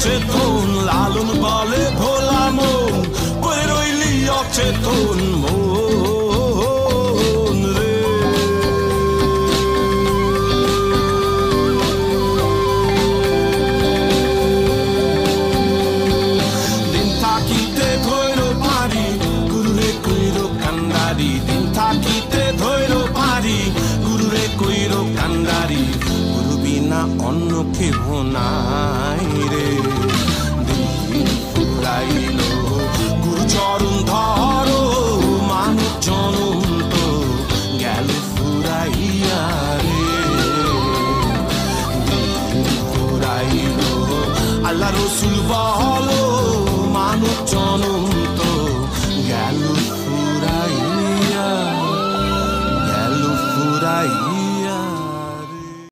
অচেতন লালন বলে ভোলা মন কই রইলি অচেতন মন রে দিন থাকিতে ধৈর পারি গুরুরে কইর কান্ডারি দিন থাকিতে ধৈর পারি গুরুরে কইর কান্ডারি গুরু বিনা অন্য কেহ নাই রে দিন ফুরাইল গুরু চরণ ধরো মানব জনম তো গেল ফুরাইয়া রে দিন ফুরাইল আল্লাহ রসুল